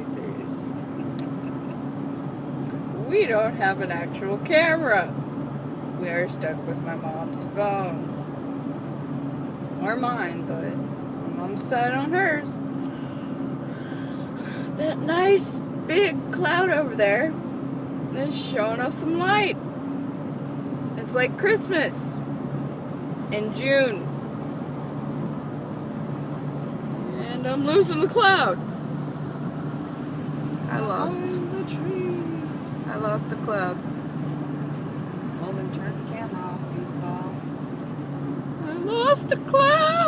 tracers. We don't have an actual camera. We are stuck with my mom's phone. Or mine, but my mom's sat on hers. That nice big cloud over there is showing off some light. It's like Christmas in June. And I'm losing the cloud. I lost the cloud. Well, then turn the camera off, goofball. I lost the cloud.